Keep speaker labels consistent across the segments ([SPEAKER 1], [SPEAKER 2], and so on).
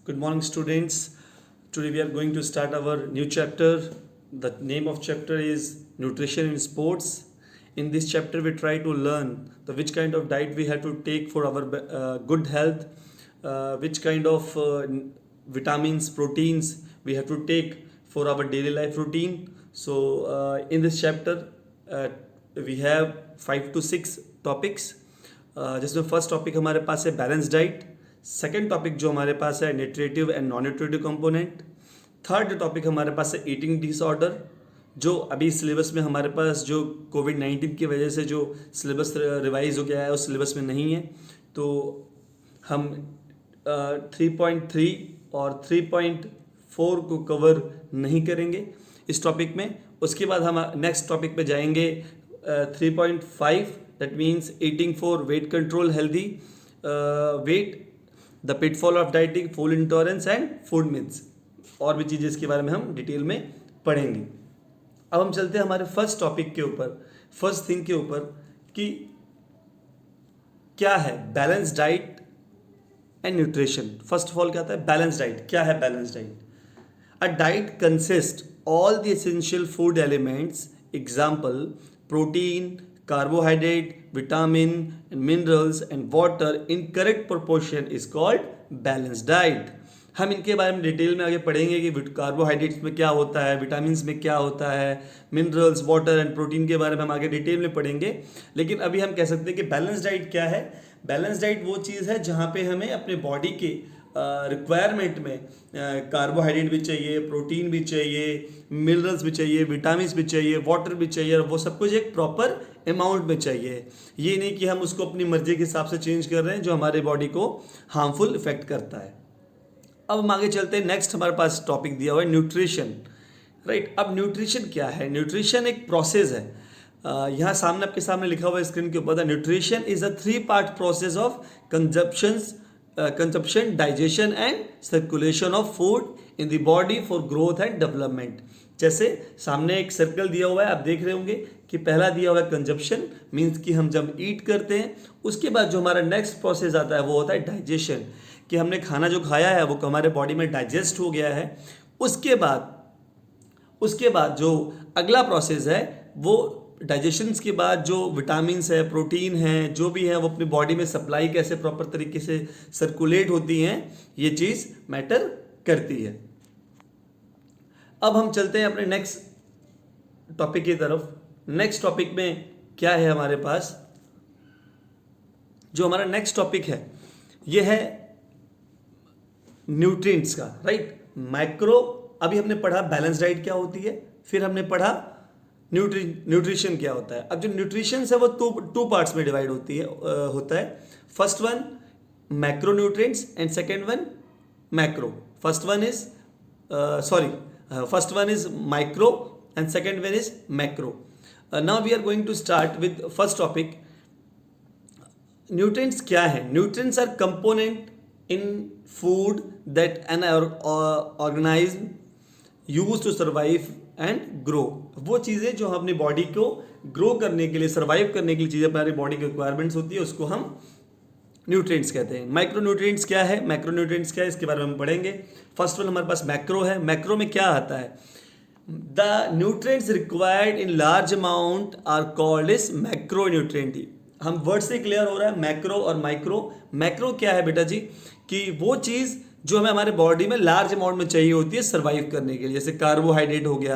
[SPEAKER 1] Good morning, students. Today we are going to start our new chapter. The name of chapter is Nutrition in Sports. In this chapter, we try to learn the which kind of diet we have to take for our good health, which kind of vitamins, proteins we have to take for our daily life routine. So, in this chapter, we have 5 to 6 topics जिसमें first topic हमारे पास है balance diet. Second topic जो हमारे पास है nutritive and non nutritive component. Third topic हमारे पास है eating disorder, जो अभी सिलेबस में हमारे पास जो कोविड-19 की वजह से जो सिलेबस रिवाइज हो गया है उस सिलेबस में नहीं है, तो हम 3.3 और 3.4 को कवर नहीं करेंगे इस टॉपिक में. उसके बाद हम नेक्स्ट टॉपिक पे जाएंगे 3.5, that means eating for weight control, healthy weight, the pitfall of dieting, full intolerance and food myths. और भी चीज़ें इसके बारे में हम डिटेल में पढ़ेंगे. अब हम चलते हैं हमारे फर्स्ट टॉपिक के ऊपर, फर्स्ट थिंग के ऊपर कि क्या है balance diet and nutrition. First of all क्या आता है बैलेंस डाइट. क्या है balance diet? A diet consist all the essential food elements, example protein, carbohydrate, vitamin and minerals and water in correct proportion is called balanced diet. हम इनके बारे में detail में आगे पढ़ेंगे कि कार्बोहाइड्रेट्स में क्या होता है, विटामिन्स में क्या होता है, मिनरल्स, वाटर एंड प्रोटीन के बारे में हम आगे डिटेल में पढ़ेंगे. लेकिन अभी हम कह सकते हैं कि बैलेंस डाइट क्या है. बैलेंस डाइट वो चीज़ है जहाँ पे हमें अपने बॉडी के रिक्वायरमेंट में कार्बोहाइड्रेट भी चाहिए, प्रोटीन भी चाहिए, मिनरल्स भी चाहिए, विटामिन्स भी चाहिए, वाटर भी चाहिए, और वो सब कुछ एक प्रॉपर अमाउंट में चाहिए. ये नहीं कि हम उसको अपनी मर्जी के हिसाब से चेंज कर रहे हैं जो हमारे बॉडी को हार्मफुल इफेक्ट करता है. अब हम आगे चलते हैं. नेक्स्ट हमारे पास टॉपिक दिया हुआ है न्यूट्रिशन. राइट. अब न्यूट्रिशन क्या है? न्यूट्रिशन एक प्रोसेस है. यहाँ सामने आपके सामने लिखा हुआ है स्क्रीन के ऊपर, nutrition is a 3-part process of consumption, digestion and circulation of food in the body for growth and development. जैसे सामने एक सर्कल दिया हुआ है, आप देख रहे होंगे कि पहला दिया हुआ है कंजप्शन, मीन्स कि हम जब ईट करते हैं उसके बाद जो हमारा नेक्स्ट प्रोसेस आता है वो होता है डाइजेशन, कि हमने खाना जो खाया है वो हमारे बॉडी में डाइजेस्ट हो गया है. उसके बाद जो अगला प्रोसेस है वो डाइजेशन के बाद जो विटामिन्स है, प्रोटीन है, जो भी है वो अपनी बॉडी में सप्लाई कैसे प्रॉपर तरीके से सर्कुलेट होती हैं, ये चीज़ मैटर करती है. अब हम चलते हैं अपने नेक्स्ट टॉपिक की तरफ. नेक्स्ट टॉपिक में क्या है हमारे पास? जो हमारा नेक्स्ट टॉपिक है ये है न्यूट्रिएंट्स का. राइट. माइक्रो, अभी हमने पढ़ा बैलेंस डाइट क्या होती है, फिर हमने पढ़ा न्यूट्रिशन क्या होता है. अब जो न्यूट्रिशन है वो टू पार्ट्स में डिवाइड होता है. First one macro nutrients and second one macro. First one is micro and second one is macro. Now we are going to start with first topic. Nutrients क्या है? Nutrients are component in food that an organism use to survive and grow. वो चीज़ें जो हम अपनी body को grow करने के लिए, सर्वाइव करने के लिए चीज़ें हमारी बॉडी की रिक्वायरमेंट्स होती है, उसको हम न्यूट्रिएंट्स कहते हैं. माइक्रो न्यूट्रिएंट्स क्या है, मैक्रो न्यूट्रिएंट्स क्या है, इसके बारे में हम पढ़ेंगे. फर्स्ट वन हमारे पास मैक्रो है. मैक्रो में क्या आता है? The nutrients required in large amount are called is macro nutrient. हम वर्ड से क्लियर हो रहा है मैक्रो और माइक्रो. मैक्रो क्या है बेटा जी? कि वो चीज़ जो हमें हमारे बॉडी में लार्ज अमाउंट में चाहिए होती है सर्वाइव करने के लिए, जैसे कार्बोहाइड्रेट हो गया,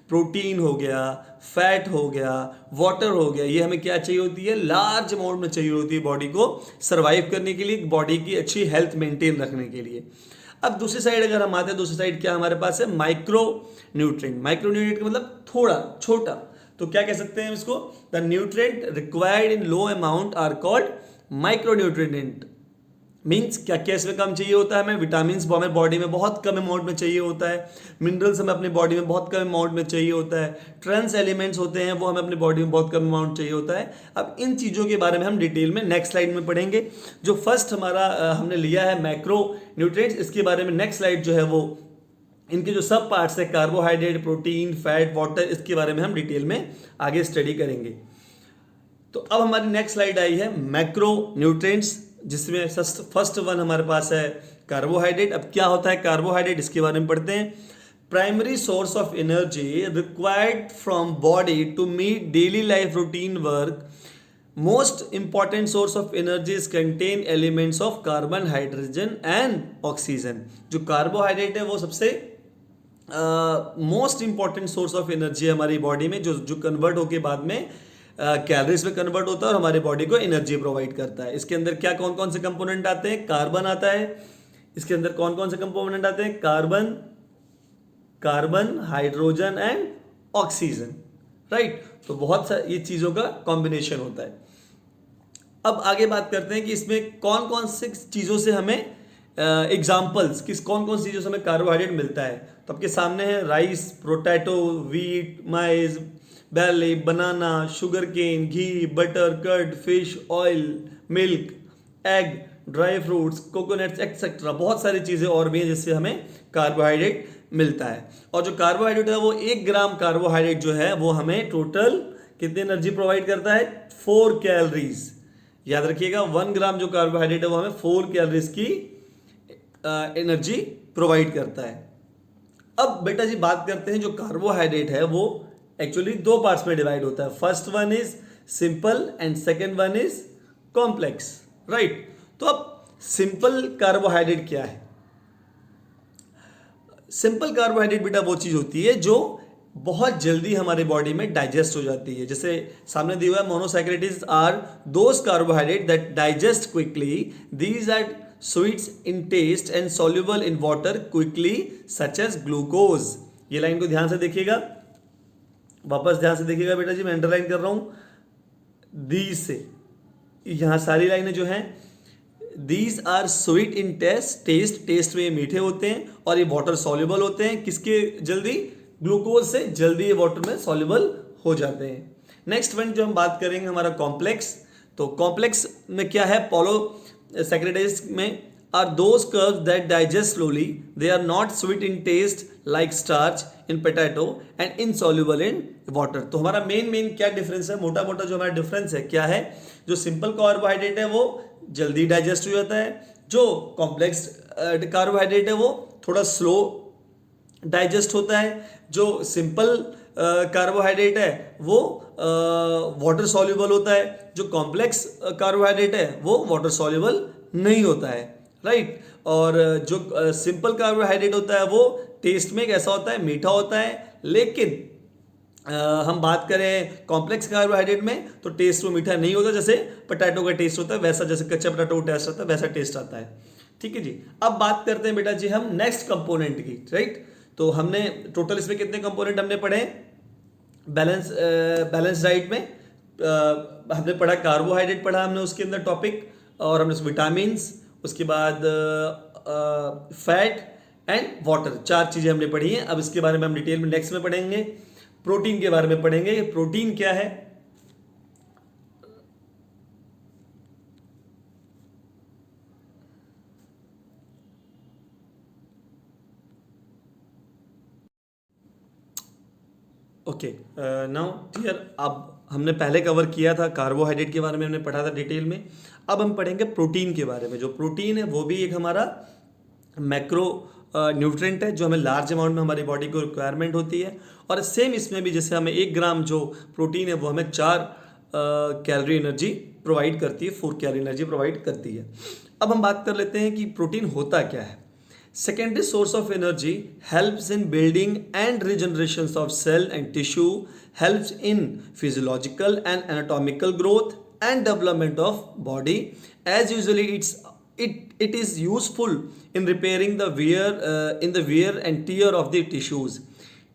[SPEAKER 1] प्रोटीन हो गया, फैट हो गया, वाटर हो गया. ये हमें क्या चाहिए होती है? लार्ज अमाउंट में चाहिए होती है बॉडी को सर्वाइव करने के लिए, बॉडी की अच्छी हेल्थ मेंटेन रखने के लिए. अब दूसरी साइड अगर हम आते हैं, दूसरी साइड क्या हमारे पास है? Micro nutrient. माइक्रो न्यूट्रिएंट का मतलब थोड़ा छोटा. तो क्या कह सकते हैं इसको? The nutrient required in low amount are called micro nutrient. Means क्या क्या इसमें कम चाहिए होता है? हमें विटामिन्स हमें बॉडी में बहुत कम अमाउंट में चाहिए होता है, मिनरल्स हमें अपनी बॉडी में बहुत कम अमाउंट में चाहिए होता है, ट्रांस एलिमेंट्स होते हैं वो हमें अपनी बॉडी में बहुत कम अमाउंट चाहिए होता है. अब इन चीज़ों के बारे में हम डिटेल में नेक्स्ट स्लाइड में पढ़ेंगे. जो फर्स्ट हमारा हमने लिया है मैक्रो न्यूट्रिएंट्स, इसके बारे में नेक्स्ट स्लाइड जो है वो इनके जो सब पार्ट्स है कार्बोहाइड्रेट, प्रोटीन, फैट, वाटर, इसके बारे में हम डिटेल में आगे स्टडी करेंगे. तो अब हमारी नेक्स्ट स्लाइड आई है मैक्रो न्यूट्रिएंट्स, जिसमें फर्स्ट वन हमारे पास है कार्बोहाइड्रेट। अब क्या होता है कार्बोहाइड्रेट, इसके बारे में पढ़ते हैं। Primary source of energy required from body to meet daily life routine work. Most important source of energy contain elements of carbon, hydrogen and oxygen. जो कार्बोहाइड्रेट है वो सबसे most important source of energy है हमारी body में, जो convert होके बाद में कैलोरीज में कन्वर्ट होता है और हमारी बॉडी को एनर्जी प्रोवाइड करता है। इसके अंदर क्या कौन कौन से कंपोनेंट आते हैं, कार्बन आता है। इसके अंदर कौन कौन से कंपोनेंट आते हैं, carbon, hydrogen and oxygen, right. तो बहुत सारी ये चीजों का कॉम्बिनेशन होता है। अब आगे बात करते हैं कि इसमें कौन कौन से चीजों से हमें एग्जाम्पल्स कौन कौन सी चीजों से हमें कार्बोहाइड्रेट मिलता है। तो आपके सामने है rice, potato, wheat, maize, barley, banana, sugar cane, ghee, butter, curd, fish, oil, milk, egg, dry fruits, coconuts etcetera. बहुत सारी चीजें और भी हैं जिससे हमें कार्बोहाइड्रेट मिलता है। और जो कार्बोहाइड्रेट है वो 1 ग्राम कार्बोहाइड्रेट जो है वो हमें टोटल कितनी एनर्जी प्रोवाइड करता है, 4 कैलोरीज। याद रखिएगा 1 ग्राम जो कार्बोहाइड्रेट है वो हमें 4 कैलोरीज की एनर्जी प्रोवाइड करता है। अब बेटा जी बात करते हैं, जो कार्बोहाइड्रेट है वो एक्चुअली 2 पार्ट्स में डिवाइड होता है। First one is simple and second one is complex, right. तो अब सिंपल कार्बोहाइड्रेट क्या है। सिंपल कार्बोहाइड्रेट बेटा वो चीज होती है जो बहुत जल्दी हमारे बॉडी में डाइजेस्ट हो जाती है। जैसे सामने दिया हुआ है, monosaccharides are those carbohydrate that digest quickly, these are sweets in taste and soluble in water quickly such as glucose. ये लाइन को ध्यान से देखिएगा, वापस ध्यान से देखिएगा बेटा जी, मैं अंडरलाइन कर रहा हूं। दीज से यहां सारी लाइनें जो हैं, these are sweet in taste में ये मीठे होते हैं और ये वाटर सॉल्युबल होते हैं। किसके जल्दी, ग्लूकोज से जल्दी ये वाटर में सॉल्युबल हो जाते हैं। नेक्स्ट वन जो हम बात करेंगे हमारा कॉम्प्लेक्स। तो कॉम्प्लेक्स में क्या है, पॉलीसैकेराइड्स में are those carbs that digest slowly, they are not sweet in taste like starch in potato and insoluble in water. तो हमारा मेन क्या डिफरेंस है, मोटा मोटा जो हमारा डिफरेंस है क्या है, जो सिंपल कार्बोहाइड्रेट है वो जल्दी डाइजेस्ट हो जाता है, जो कॉम्प्लेक्स कार्बोहाइड्रेट है वो थोड़ा स्लो डाइजेस्ट होता है। जो सिंपल कार्बोहाइड्रेट है वो वाटर सॉल्युबल होता है, जो कॉम्प्लेक्स कार्बोहाइड्रेट है वो वाटर सॉल्युबल नहीं होता है, राइट। और जो सिंपल कार्बोहाइड्रेट होता है वो टेस्ट में कैसा होता है, मीठा होता है। लेकिन हम बात करें कॉम्प्लेक्स कार्बोहाइड्रेट में तो टेस्ट वो मीठा नहीं होता, जैसे पोटैटो का टेस्ट होता है वैसा, जैसे कच्चा पोटैटो का टेस्ट आता है वैसा टेस्ट आता है, ठीक है जी। अब बात करते हैं बेटा जी हम नेक्स्ट कंपोनेंट की, राइट। तो हमने टोटल इसमें कितने कंपोनेंट हमने पढ़े, बैलेंस डाइट में हमने पढ़ा कार्बोहाइड्रेट पढ़ा हमने उसके अंदर टॉपिक, और हमने विटामिन, उसके बाद फैट एंड वाटर, 4 चीजें हमने पढ़ी हैं। अब इसके बारे में हम डिटेल में नेक्स्ट में पढ़ेंगे। प्रोटीन के बारे में पढ़ेंगे, प्रोटीन क्या है। Okay now clear. अब हमने पहले कवर किया था कार्बोहाइड्रेट के बारे में, हमने पढ़ा था डिटेल में। अब हम पढ़ेंगे प्रोटीन के बारे में। जो प्रोटीन है वो भी एक हमारा मैक्रो न्यूट्रेंट है जो हमें लार्ज अमाउंट में हमारी बॉडी को रिक्वायरमेंट होती है। और सेम इसमें भी जैसे हमें 1 ग्राम जो प्रोटीन है वो हमें 4 कैलोरी एनर्जी प्रोवाइड करती है, 4 कैलोरी एनर्जी प्रोवाइड करती है। अब हम बात कर लेते हैं कि प्रोटीन होता क्या है। Secondary source of energy, helps in building and regeneration of cell and tissue, helps in physiological and anatomical growth and development of body. As usually it is useful in repairing the wear and tear of the tissues.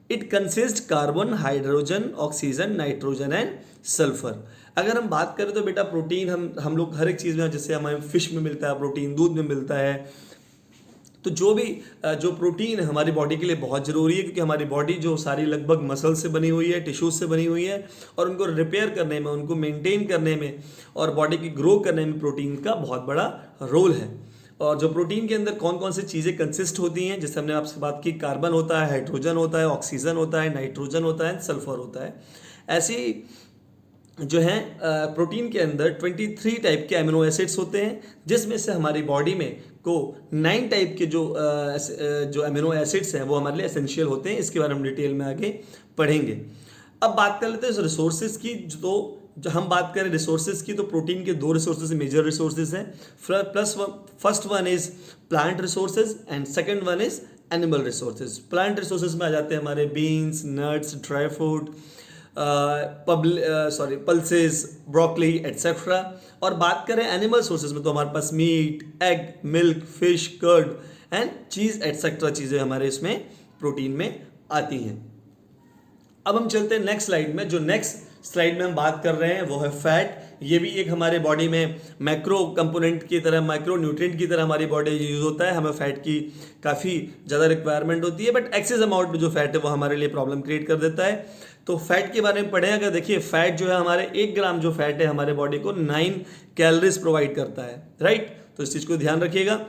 [SPEAKER 1] It consists carbon, hydrogen, oxygen, nitrogen and sulfur. अगर हम बात करें तो बेटा protein हम लोग हर एक चीज़ में, जैसे हमें फिश में मिलता है प्रोटीन, दूध में मिलता है, तो जो प्रोटीन है हमारी बॉडी के लिए बहुत ज़रूरी है, क्योंकि हमारी बॉडी जो सारी लगभग मसल से बनी हुई है, टिश्यूज से बनी हुई है, और उनको रिपेयर करने में, उनको मेंटेन करने में और बॉडी की ग्रो करने में प्रोटीन का बहुत बड़ा रोल है। और जो प्रोटीन के अंदर कौन कौन सी चीज़ें कंसिस्ट होती हैं, जैसे हमने आपसे बात की, कार्बन होता है, हाइड्रोजन होता है, ऑक्सीजन होता है, नाइट्रोजन होता है, सल्फर होता है। ऐसी जो है प्रोटीन के अंदर 23 टाइप के अमीनो एसिड्स होते हैं, जिसमें से हमारी बॉडी में को 9 टाइप के जो अमीनो एसिड्स हैं वो हमारे लिए एसेंशियल होते हैं। इसके बारे में डिटेल में आगे पढ़ेंगे। अब बात कर लेते हैं रिसोर्सेज की। जो हम बात करें रिसोर्सेज की, तो प्रोटीन के 2 रिसोर्सेज मेजर रिसोर्सेज हैं। First one is plant resources and second one is animal resources. Plant resources में आ जाते हैं हमारे beans, nuts, dry fruit, pulses, broccoli etcetera. और बात करें एनिमल सोर्सेज में, तो हमारे पास meat, egg, milk, fish, curd and cheese etcetera चीज़ें हमारे इसमें प्रोटीन में आती हैं। अब हम चलते हैं नेक्स्ट स्लाइड में। जो नेक्स्ट स्लाइड में हम बात कर रहे हैं वो है फैट। ये भी एक हमारे बॉडी में मैक्रो कंपोनेंट की तरह, माइक्रो न्यूट्रिएंट की तरह हमारी बॉडी यूज होता है। हमें फैट की काफ़ी ज़्यादा रिक्वायरमेंट होती है, बट एक्सेस अमाउंट में जो फैट है वो हमारे लिए प्रॉब्लम क्रिएट कर देता है। तो फैट के बारे में पढ़ें अगर, देखिए फैट जो है हमारे 1 ग्राम जो फैट है हमारे बॉडी को 9 कैलोरीज प्रोवाइड करता है, राइट। तो इस चीज़ को ध्यान रखिएगा।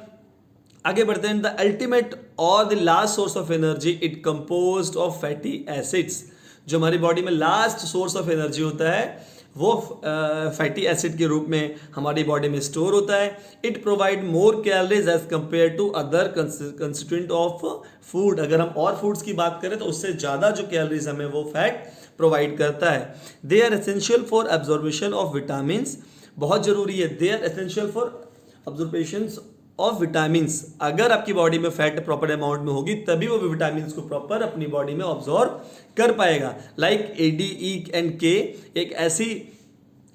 [SPEAKER 1] आगे बढ़ते हैं। द अल्टीमेट और the last source of energy it composed of fatty acids. जो हमारी बॉडी में लास्ट सोर्स ऑफ एनर्जी होता है वो फैटी एसिड के रूप में हमारी बॉडी में स्टोर होता है। It provide more calories as compare to other constituent of food. अगर हम और फूड्स की बात करें तो उससे ज़्यादा जो कैलोरीज हमें वो फैट प्रोवाइड करता है। They are essential for absorption of vitamins. बहुत जरूरी है, they are essential for absorption of vitamins. अगर आपकी बॉडी में फैट प्रॉपर अमाउंट में होगी तभी वो विटामिन्स को प्रॉपर अपनी बॉडी में ऑब्जॉर्व कर पाएगा। Like a, D, E and के एक ऐसी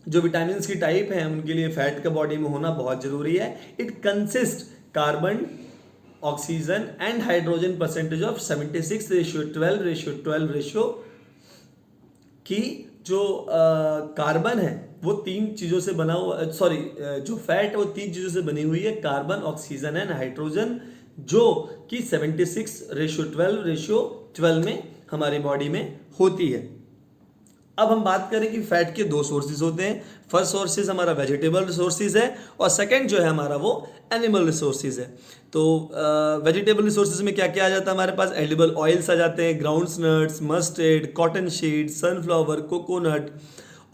[SPEAKER 1] जो विटामिन्स की टाइप है उनके लिए फैट का बॉडी में होना बहुत जरूरी है। It consist carbon, oxygen and hydrogen percentage of 76:12 ratio की जो कार्बन है वो 3 चीज़ों से बना हुआ, जो फैट है वो 3 चीज़ों से बनी हुई है, कार्बन, ऑक्सीजन एंड हाइड्रोजन, जो कि 76:12 में हमारी बॉडी में होती है। अब हम बात करें कि फैट के 2 सोर्सेज होते हैं। फर्स्ट सोर्सेज हमारा वेजिटेबल रिसोर्सेज है और सेकंड जो है हमारा वो एनिमल रिसोर्सेज है। तो वेजिटेबल रिसोर्सेज में क्या क्या आ जाता है हमारे पास? एडिबल ऑयल्स आ जाते हैं, grounds nuts, mustard, cotton seed, sunflower, coconut.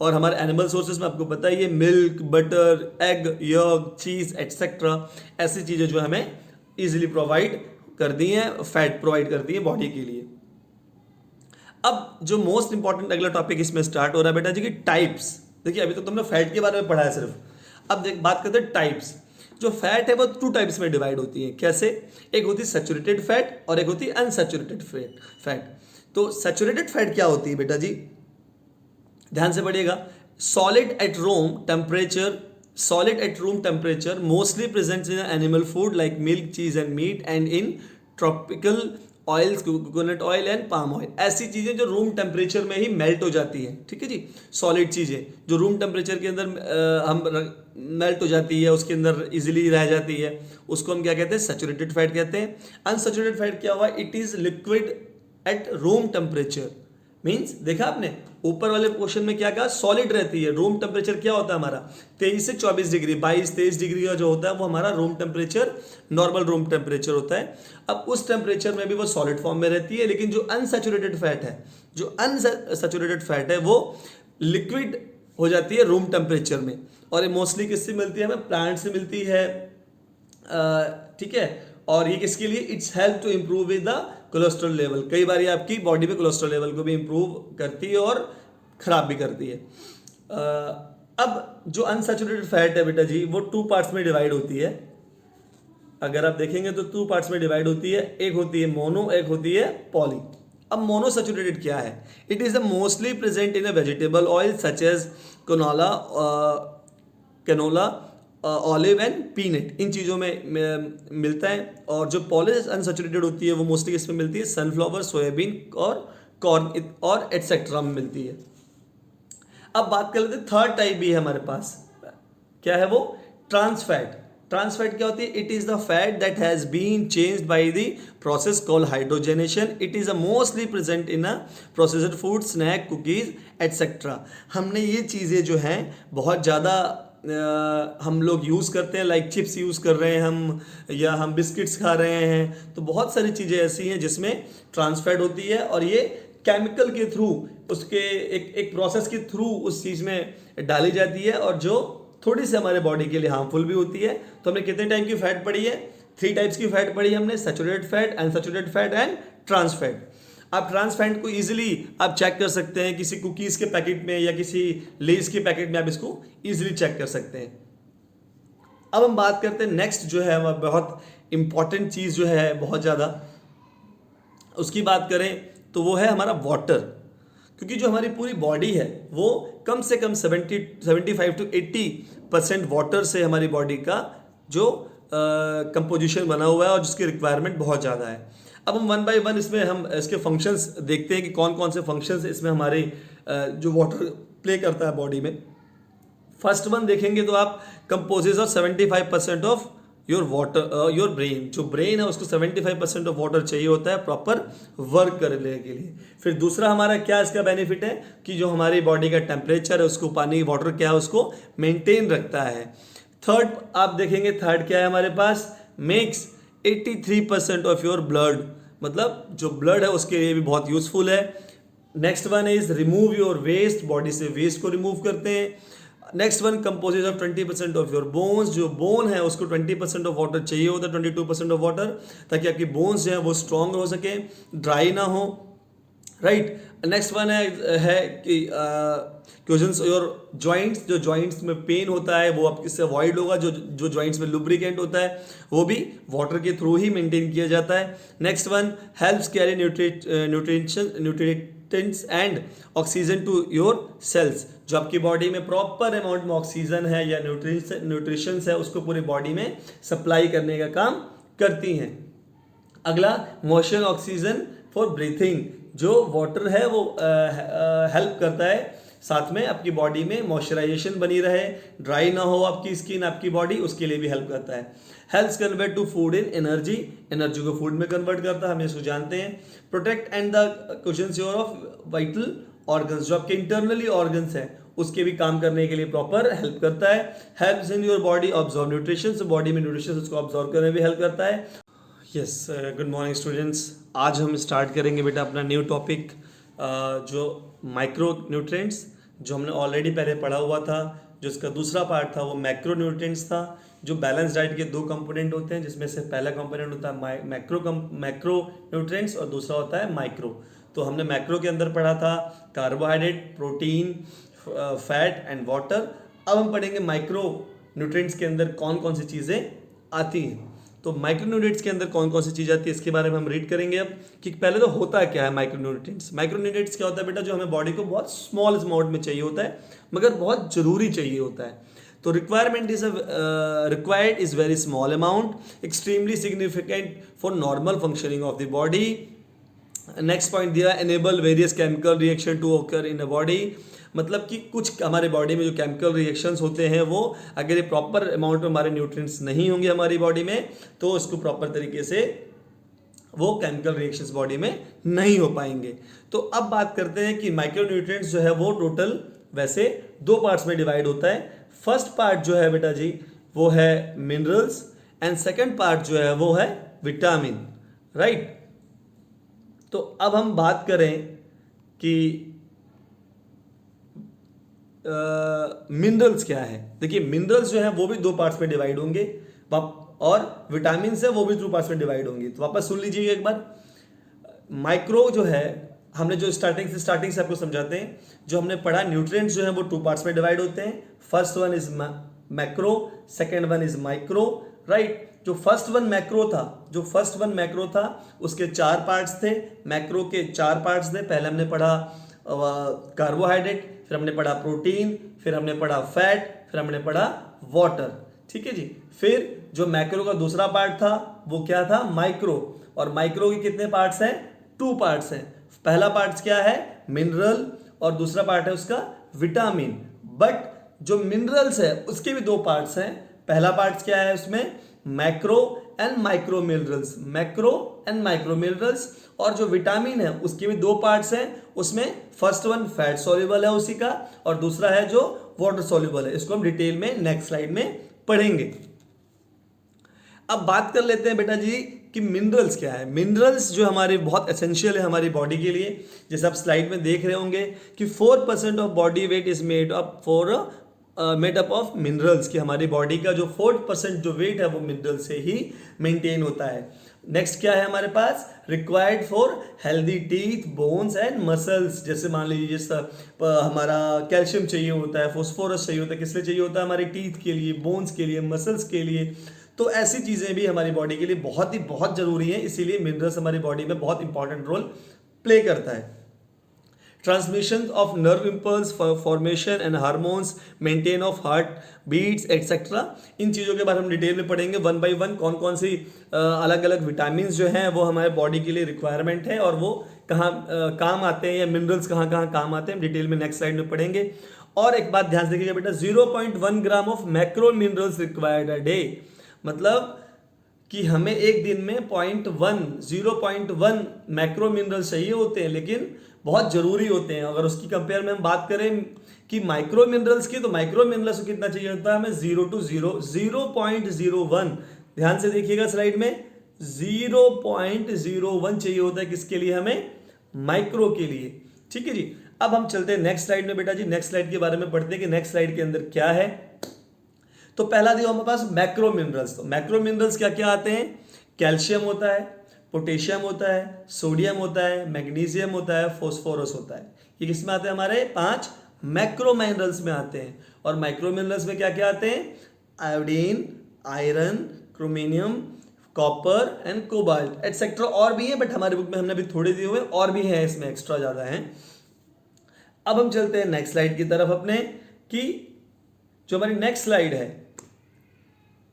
[SPEAKER 1] और हमारे एनिमल सोर्सेज में आपको पता ही है मिल्क, बटर, एग, यॉग, चीज एटसेट्रा। ऐसी चीज़ें जो हमें इजीली प्रोवाइड करती हैं, फैट प्रोवाइड करती है बॉडी के लिए। अब जो मोस्ट इंपॉर्टेंट अगला टॉपिक इसमें स्टार्ट हो रहा है बेटा जी की टाइप्स। देखिए अभी तो तुमने फैट के बारे में पढ़ा है सिर्फ, अब बात करते हैं टाइप्स। जो फैट है वो 2 टाइप्स में डिवाइड होती है। कैसे? एक होती है सैचुरेटेड फैट और एक होती है अनसैचुरेटेड फैट। तो सैचुरेटेड फैट क्या होती है बेटा जी? ध्यान से पढ़िएगा। Solid at room temperature mostly present in animal food like milk, cheese and meat and in tropical oils, coconut oil and palm oil. ऐसी चीज़ें जो रूम टेम्परेचर में ही मेल्ट हो जाती हैं, ठीक है जी। सॉलिड चीज़ें जो रूम टेम्परेचर के अंदर मेल्ट हो जाती है, उसके अंदर इजीली रह जाती है, उसको हम क्या कहते हैं? सैचुरेटेड फैट कहते हैं। अनसैचुरेटेड फैट क्या हुआ? It is liquid at room temperature. Means देखा आपने ऊपर वाले क्वेश्चन में क्या कहा? सॉलिड रहती है। रूम टेम्परेचर क्या होता है हमारा? 23 से 24 डिग्री, 22-23 डिग्री का जो होता है वो हमारा room temperature, normal room temperature होता है। अब उस टेम्परेचर में भी वो सॉलिड फॉर्म में रहती है। लेकिन जो अनसैचुरेटेड फैट है वो लिक्विड हो जाती है रूम टेम्परेचर में। और ये मोस्टली किससे मिलती है? हमें प्लांट से मिलती है, ठीक है। और ये किसके लिए? Its help to improve with the cholesterol level. कई बार ये आपकी बॉडी में कोलेस्ट्रॉल लेवल को भी इंप्रूव करती है और खराब भी करती है। अब जो अनसैचुरेटेड फैट है बेटा जी वो 2 पार्ट्स में डिवाइड होती है। अगर आप देखेंगे तो 2 पार्ट्स में डिवाइड होती है। एक होती है मोनो, एक होती है पॉली। अब मोनोसैचुरेटेड क्या है? It is mostly present in a vegetable oil such as canola, olive and peanut. इन चीज़ों में मिलता है। और जो पॉली अनसैचुरेटेड होती है वो मोस्टली इसमें मिलती है सनफ्लावर, सोयाबीन और कॉर्न और एटसेट्रा में मिलती है। अब बात कर लेते हैं थर्ड टाइप भी है हमारे पास। क्या है वो? ट्रांसफैट। ट्रांसफैट क्या होती है? It is the fat that has been changed by the process called hydrogenation. It is mostly present in a processed food, snack, cookies etcetera. हमने ये चीज़ें जो हैं बहुत ज़्यादा हम लोग यूज़ करते हैं, लाइक चिप्स यूज़ कर रहे हैं हम, या हम बिस्किट्स खा रहे हैं। तो बहुत सारी चीज़ें ऐसी हैं जिसमें ट्रांसफैट होती है और ये केमिकल के थ्रू, उसके एक प्रोसेस के थ्रू उस चीज़ में डाली जाती है और जो थोड़ी सी हमारे बॉडी के लिए हार्मफुल भी होती है। तो हमने कितने टाइम की फैट पढ़ी है? 3 टाइप्स की फैट पढ़ी हमने, saturated fat, unsaturated fat and trans fat. आप ट्रांस फैट को इजीली आप चेक कर सकते हैं, किसी कुकीज़ के पैकेट में या किसी लेज के पैकेट में आप इसको इजीली चेक कर सकते हैं। अब हम बात करते हैं नेक्स्ट जो है बहुत इंपॉर्टेंट चीज़ जो है बहुत ज़्यादा, उसकी बात करें तो वो है हमारा वाटर। क्योंकि जो हमारी पूरी बॉडी है वो कम से कम 75 टू 80% वाटर से हमारी बॉडी का जो कंपोजिशन बना हुआ है और जिसकी रिक्वायरमेंट बहुत ज़्यादा है। अब हम वन बाय वन इसमें हम इसके फंक्शंस देखते हैं कि कौन कौन से फंक्शंस इसमें हमारे जो वाटर प्ले करता है बॉडी में। फर्स्ट वन देखेंगे तो आप composes of 75% of your water, your brain. जो ब्रेन है उसको 75% ऑफ वाटर चाहिए होता है प्रॉपर वर्क करने के लिए। फिर दूसरा हमारा क्या इसका बेनिफिट है कि जो हमारी बॉडी का टेम्परेचर है उसको पानी वाटर क्या है उसको मेंटेन रखता है। थर्ड आप देखेंगे, थर्ड क्या है हमारे पास, मेक्स 83% ऑफ योर ब्लड, मतलब जो ब्लड है उसके लिए भी बहुत यूजफुल है। Next one is remove your waste, body से वेस्ट को रिमूव करते हैं। Next one composes of 20% of your bones, जो बोन है उसको 20% ऑफ वाटर चाहिए होता है, 22% ऑफ वाटर, ताकि आपकी बोन्स जो है वो स्ट्रांग हो सके, ड्राई ना हो, राइट। नेक्स्ट वन है कि क्वेश्चंस योर जॉइंट्स, जो जॉइंट्स में पेन होता है वो आप किससे अवॉइड होगा, जो जॉइंट्स में लुब्रिकेंट होता है वो भी वाटर के थ्रू ही मेंटेन किया जाता है। Next one helps carry nutrients and oxygen to your cells, जो आपकी बॉडी में प्रॉपर अमाउंट में ऑक्सीजन है या न्यूट्रिशंस है उसको पूरी बॉडी में सप्लाई करने का काम करती हैं। अगला मोशन ऑक्सीजन फॉर ब्रीथिंग, जो वाटर है वो हेल्प करता है साथ में आपकी बॉडी में मॉइस्चराइजेशन बनी रहे, ड्राई ना हो आपकी स्किन, आपकी बॉडी, उसके लिए भी हेल्प करता है। Helps convert to food in energy, energy को फूड में कन्वर्ट करता है, हम इसको जानते हैं। Protect and the questions your of vital organs, जो आपके इंटरनली ऑर्गन्स हैं उसके भी काम करने के लिए प्रॉपर हेल्प करता है। Helps in your body absorb nutrition, body में न्यूट्रिशन उसको ऑब्जॉर्व करने में भी हेल्प करता है। Yes, good morning students. आज हम स्टार्ट करेंगे बेटा अपना न्यू टॉपिक, जो माइक्रो न्यूट्रिएंट्स, जो हमने ऑलरेडी पहले पढ़ा हुआ था। जो इसका दूसरा पार्ट था वो मैक्रो न्यूट्रिएंट्स था। जो बैलेंस डाइट के 2 कंपोनेंट होते हैं, जिसमें से पहला कंपोनेंट होता है मैक्रो न्यूट्रिएंट्स और दूसरा होता है माइक्रो। तो हमने मैक्रो के अंदर पढ़ा था carbohydrate, protein, fat and water. अब हम पढ़ेंगे माइक्रो न्यूट्रिएंट्स के अंदर कौन कौन सी चीज़ें आती हैं। तो माइक्रोन्यूट्रिएंट्स के अंदर कौन कौन सी चीज़ आती है इसके बारे में हम रीड करेंगे अब, कि पहले तो होता क्या है माइक्रोन्यूट्रिएंट्स। माइक्रोन्यूट्रिएंट्स क्या होता है बेटा, जो हमें बॉडी को बहुत स्मॉल अमाउंट में चाहिए होता है मगर बहुत जरूरी चाहिए होता है। तो required is very small amount, extremely significant for normal functioning of the body. Next point दिया, enable various chemical reaction to occur in a body, मतलब कि कुछ हमारे बॉडी में जो केमिकल रिएक्शंस होते हैं वो अगर ये प्रॉपर अमाउंट में हमारे न्यूट्रिएंट्स नहीं होंगे हमारी बॉडी में तो उसको प्रॉपर तरीके से वो केमिकल रिएक्शंस बॉडी में नहीं हो पाएंगे। तो अब बात करते हैं कि माइक्रोन्यूट्रिएंट्स जो है वो टोटल वैसे 2 पार्ट्स में डिवाइड होता है। फर्स्ट पार्ट जो है बेटा जी वो है मिनरल्स एंड सेकेंड पार्ट जो है वो है विटामिन, राइट। तो अब हम बात करें कि मिनरल्स क्या है। देखिए मिनरल्स जो है वो भी 2 पार्ट्स में डिवाइड होंगे और विटामिन है वो भी 2 पार्ट्स में डिवाइड होंगे। तो वापस सुन लीजिए एक बार, माइक्रो जो है हमने जो स्टार्टिंग से आपको समझाते हैं, जो हमने पढ़ा न्यूट्रिएंट्स जो है वो 2 पार्ट्स में डिवाइड होते हैं। First one is macro, second one is micro, right. जो फर्स्ट वन मैक्रो था उसके 4 पार्ट्स थे। मैक्रो के 4 पार्ट्स थे। पहले हमने पढ़ा कार्बोहाइड्रेट, फिर हमने पढ़ा प्रोटीन, फिर हमने पढ़ा फैट, फिर हमने पढ़ा वाटर, ठीक है जी। फिर जो मैक्रो का दूसरा पार्ट था वो क्या था, माइक्रो। और माइक्रो के कितने पार्ट्स हैं, 2 पार्ट्स हैं। पहला पार्ट क्या है, मिनरल, और दूसरा पार्ट है उसका विटामिन। बट जो मिनरल्स है उसके भी 2 पार्ट्स हैं। पहला पार्ट क्या है उसमें, मैक्रो एंड माइक्रो मिनरल्स। और जो विटामिन है उसके भी 2 पार्ट्स हैं। उसमें फर्स्ट वन फैट सॉल्युबल है उसी का, और दूसरा है जो वाटर सॉल्युबल है। इसको हम डिटेल में नेक्स्ट स्लाइड में पढ़ेंगे। अब बात कर लेते हैं बेटा जी कि मिनरल्स क्या है। मिनरल्स जो हमारे बहुत एसेंशियल है हमारी बॉडी के लिए, जैसे आप स्लाइड में देख रहे होंगे कि 4% of body weight is made up for made up of minerals, कि हमारी बॉडी का जो 40% जो वेट है वो मिनरल से ही मेंटेन होता है। नेक्स्ट क्या है हमारे पास, required for healthy teeth, bones and muscles. जैसे मान लीजिए जैसे हमारा कैल्शियम चाहिए होता है, फोस्फोरस चाहिए होता है, किस लिए चाहिए होता है, हमारे टीथ के लिए, बोन्स के लिए, मसल्स के लिए। तो ऐसी चीज़ें भी हमारी बॉडी के लिए बहुत ज़रूरी हैं, इसीलिए मिनरल्स हमारी बॉडी में बहुत इंपॉर्टेंट रोल प्ले करता है। Transmission of nerve impulse, formation and hormones, maintain of heart beats etcetera. इन चीज़ों के बारे में हम डिटेल में पढ़ेंगे वन बाय वन, कौन कौन सी अलग अलग विटामिन जो हैं वो हमारे बॉडी के लिए रिक्वायरमेंट है और वो कहाँ काम आते हैं, या मिनरल्स कहाँ कहाँ काम आते हैं, डिटेल में नेक्स्ट स्लाइड में पढ़ेंगे। और एक बात ध्यान से देखिएगा बेटा, 0.1 gram of macro minerals required a day, मतलब कि हमें एक दिन में 0.1 मैक्रो मिनरल्स चाहिए होते हैं, लेकिन बहुत जरूरी होते हैं। अगर उसकी कंपेयर में हम बात करें कि माइक्रो मिनरल्स की, तो माइक्रो मिनरल्स को कितना चाहिए होता है हमें, 0.01। ध्यान से देखिएगा स्लाइड में, 0.01 चाहिए होता है किसके लिए, हमें माइक्रो के लिए। ठीक है जी। अब हम चलते हैं नेक्स्ट स्लाइड में बेटा जी, नेक्स्ट स्लाइड के बारे में पढ़ते हैं कि नेक्स्ट स्लाइड के अंदर क्या है। तो पहला दिया हमारे पास मैक्रो मिनरल्स। तो मैक्रो मिनरल्स क्या क्या आते हैं, कैल्शियम होता है, पोटेशियम होता है, सोडियम होता है, मैग्नीशियम होता है, फॉस्फोरस होता है। ये किस में आते हैं, हमारे 5 मैक्रो मिनरल्स में आते हैं। और माइक्रो मिनरल्स में क्या क्या आते हैं, iodine, iron, chromium, copper and cobalt etcetera. और भी है बट हमारे बुक में हमने अभी थोड़े दिए हुए, और भी है इसमें एक्स्ट्रा ज़्यादा हैं। अब हम चलते हैं नेक्स्ट स्लाइड की तरफ अपने, कि जो हमारी नेक्स्ट स्लाइड है,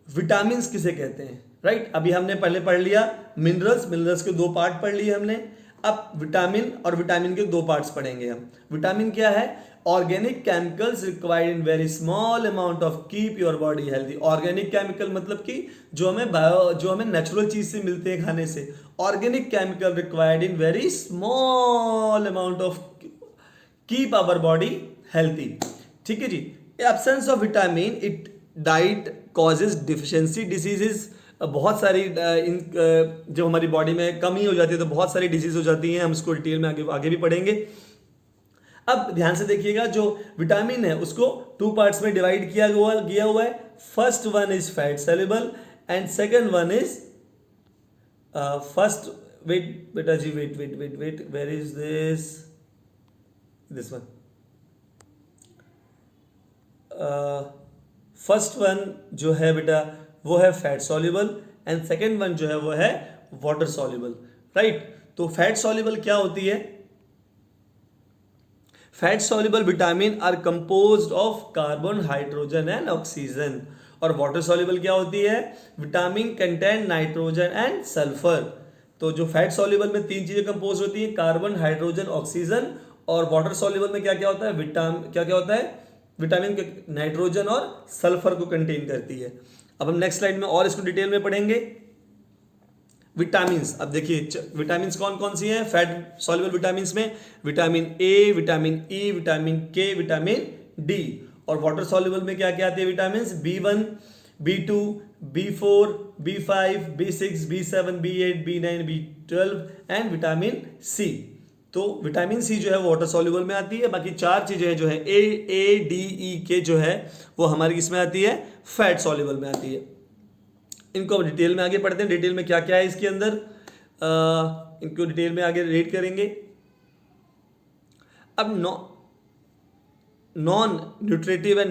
[SPEAKER 1] विटामिन किसे कहते हैं, राइट। अभी हमने पहले पढ़ लिया मिनरल्स के 2 पार्ट पढ़ लिए हमने। अब विटामिन और विटामिन के 2 पार्ट्स पढ़ेंगे हम। विटामिन क्या है, organic chemicals required in very small amount of keep your body healthy. Organic chemical मतलब कि जो हमें नेचुरल चीज से मिलते हैं खाने से। Organic chemical required in very small amount of keep our body healthy. ठीक है जी। Absence of vitamin it diet causes deficiency diseases. बहुत सारी जो हमारी बॉडी में कमी हो जाती है तो बहुत सारी डिजीज हो जाती हैं, हम इसको डिटेल में आगे भी पढ़ेंगे। अब ध्यान से देखिएगा, जो विटामिन है उसको 2 पार्ट्स में डिवाइड किया हुआ है। First one is fat soluble and second one is first wait बेटा जी, wait where is this one. First one जो है बेटा वो है fat soluble and second one जो है वो है वाटर सॉल्युबल, राइट। तो फैट सॉल्युबल क्या होती है, fat soluble vitamin are composed of carbon, hydrogen and oxygen. और वाटर सॉल्युबल क्या होती है, vitamin contain nitrogen and sulphur. तो जो फैट सॉल्युबल में 3 चीजें कंपोज होती है, कार्बन, हाइड्रोजन, ऑक्सीजन। और वाटर सॉल्युबल में क्या क्या होता है, क्या होता है, विटामिन नाइट्रोजन और सल्फर को कंटेन करती है। अब हम नेक्स्ट स्लाइड में और इसको डिटेल में पढ़ेंगे। विटामिन्स, अब देखिए विटामिन्स कौन कौन सी हैं फैट सॉल्युबल विटामिन्स में, vitamin A, vitamin E, vitamin के, विटामिन डी। और वाटर सॉल्युबल में क्या क्या आती है vitamins, B1, B2, B4, B5, B6, B7, B8, B9, B12 and vitamin C. तो विटामिन सी जो है वो वाटर सॉल्युबल में आती है। बाकी 4 चीजें जो है ए डी ई के जो है वो हमारी किसमें आती है, फैट सॉल्युबल में आती है। इनको अब डिटेल में आगे पढ़ते हैं, डिटेल में क्या क्या है इसके अंदर, इनको डिटेल में आगे रीड करेंगे। अब नॉन न्यूट्रिटिव और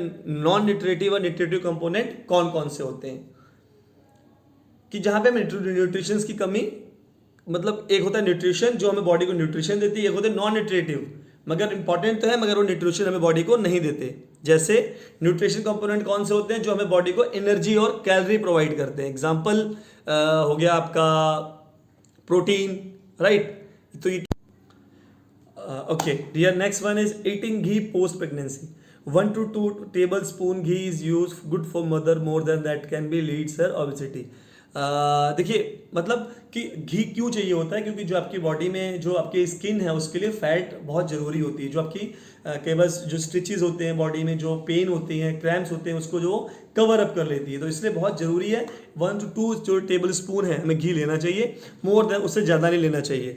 [SPEAKER 1] न्यूट्रिटिव कंपोनेंट कौन कौन से होते हैं, कि जहां पे हमें न्यूट्रिशंस की कमी, मतलब एक होता है न्यूट्रिशन जो हमें बॉडी को न्यूट्रिशन देती है, एक होता है नॉन न्यूट्रिटिव, मगर इंपॉर्टेंट तो है मगर वो न्यूट्रिशन हमें बॉडी को नहीं देते। जैसे न्यूट्रिशन कंपोनेंट कौन से होते हैं, जो हमें बॉडी को एनर्जी और कैलोरी प्रोवाइड करते हैं। एग्जांपल हो गया आपका प्रोटीन, राइट। तो ये okay dear, next one is eating ghee post pregnancy. 1 to 2 tablespoon ghee is use good for mother, more than that can be leads her obesity. देखिए मतलब कि घी क्यों चाहिए होता है, क्योंकि जो आपकी बॉडी में जो आपकी स्किन है उसके लिए फैट बहुत ज़रूरी होती है। जो आपकी केवल जो स्टिचेस होते हैं बॉडी में, जो पेन होते हैं, क्रैम्प्स होते हैं, उसको जो कवर अप कर लेती है। तो इसलिए बहुत ज़रूरी है 1 to 2 जो टेबल स्पून है हमें घी लेना चाहिए, मोर देन उससे ज़्यादा नहीं लेना चाहिए।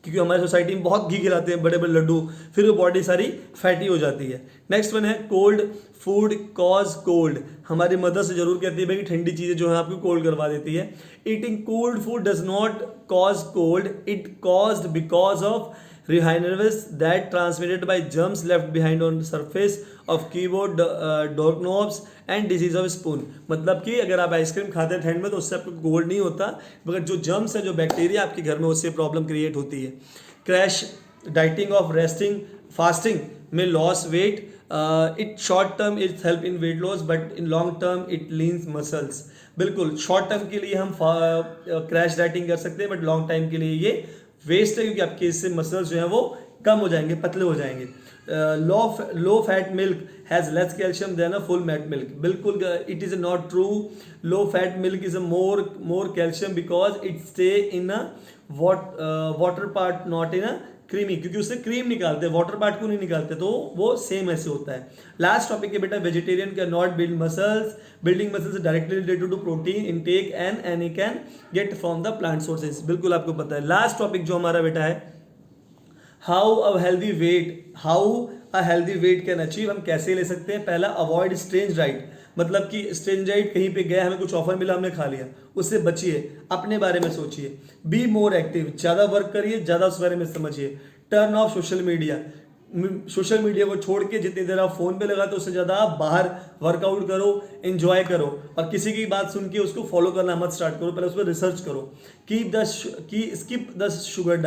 [SPEAKER 1] क्योंकि हमारी सोसाइटी में बहुत घी खिलाते हैं, बड़े बड़े लड्डू, फिर वो बॉडी सारी फैटी हो जाती है। नेक्स्ट वन है कोल्ड फूड कॉज कोल्ड। हमारी मदर से जरूर कहती है भाई कि ठंडी चीज़ें जो है आपको कोल्ड करवा देती है। Eating cold food does not cause cold, it caused because of rehinnervis that transmitted by germs left behind on the surface of keyboard, doorknobs and disease of spoon। मतलब कि अगर आप आइसक्रीम खाते हैं ठंड में तो उससे आपको कोल्ड नहीं होता, मगर जो जर्म्स है, जो बैक्टीरिया आपके घर में, उससे प्रॉब्लम क्रिएट होती है। Crash dieting of resting fasting में loss weight, it short term it's help in weight loss but in long term it leans muscles. बिल्कुल शॉर्ट टर्म के लिए हम क्रैश डाइटिंग कर सकते हैं, बट लॉन्ग टाइम के लिए ये वेस्ट है, क्योंकि आपके इससे मसल्स जो हैं वो कम हो जाएंगे, पतले हो जाएंगे। Low fat milk has less calcium than a full fat milk. बिल्कुल it is not true. Low fat milk is a more calcium because it stay in a water part not in a creamy, क्योंकि उससे cream निकालते हैं, water part को नहीं निकालते, तो वो सेम ऐसे होता है। लास्ट टॉपिक है बेटा, vegetarian can not build muscles. Building muscles directly related to protein intake and he can get from the plant sources. बिल्कुल आपको पता है। लास्ट टॉपिक जो हमारा बेटा है, how a healthy weight can achieve. हम कैसे ले सकते हैं? पहला, अवॉइड स्ट्रेंज डाइट। मतलब कि स्ट्रेंज डाइट, कहीं पे गए, हमें कुछ ऑफर मिला, हमने खा लिया, उससे बचिए, अपने बारे में सोचिए। बी मोर एक्टिव, ज़्यादा वर्क करिए, ज़्यादा उस बारे में समझिए। Turn off social media, social media को छोड़ के जितनी देर आप फोन पे लगाते हो उससे ज़्यादा आप बाहर वर्कआउट करो, एंजॉय करो, और किसी की बात सुन के उसको फॉलो करना मत स्टार्ट करो, पहले उस पर रिसर्च करो। स्किप द शुगर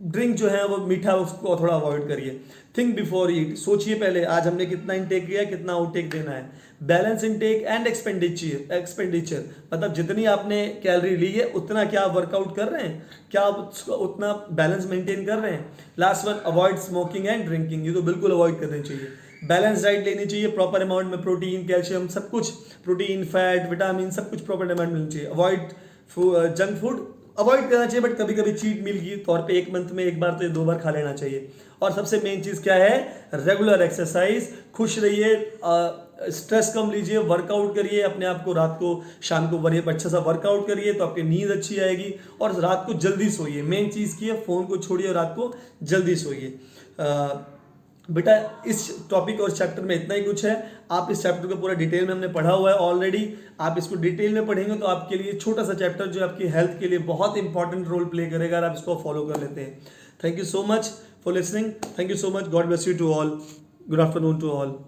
[SPEAKER 1] ड्रिंक जो है वो मीठा, उसको थोड़ा अवॉइड करिए। थिंक बिफोर ईट, सोचिए पहले आज हमने कितना इनटेक किया, कितना आउटटेक देना है। बैलेंस इनटेक एंड एक्सपेंडिचर, मतलब जितनी आपने कैलोरी ली है उतना क्या आप वर्कआउट कर रहे हैं, क्या आप उतना बैलेंस मेंटेन कर रहे हैं। Last one, avoid smoking and drinking, ये तो बिल्कुल अवॉइड करनी चाहिए। बैलेंस डाइट लेनी चाहिए, प्रॉपर अमाउंट में प्रोटीन, कैल्शियम, सब कुछ, प्रोटीन, फैट, विटामिन, सब कुछ प्रॉपर अमाउंट मिलनी चाहिए। अवॉइड जंक फूड अवॉइड करना चाहिए, बट कभी कभी चीट मील की तौर पे 1 मंथ में 1 बार तो 2 बार खा लेना चाहिए। और सबसे मेन चीज़ क्या है? Regular exercise. खुश रहिए, स्ट्रेस कम लीजिए, वर्कआउट करिए, अपने आप को रात को शाम को अच्छा सा वर्कआउट करिए तो आपकी नींद अच्छी आएगी, और रात को जल्दी सोइए। मेन चीज़ की है, फ़ोन को छोड़िए, रात को जल्दी सोइए। बेटा इस टॉपिक और चैप्टर में इतना ही कुछ है। आप इस चैप्टर को पूरा डिटेल में हमने पढ़ा हुआ है ऑलरेडी, आप इसको डिटेल में पढ़ेंगे तो आपके लिए छोटा सा चैप्टर जो आपकी हेल्थ के लिए बहुत इंपॉर्टेंट रोल प्ले करेगा अगर आप इसको फॉलो कर लेते हैं। Thank you so much for listening, thank you so much, God bless you to all, good afternoon to all.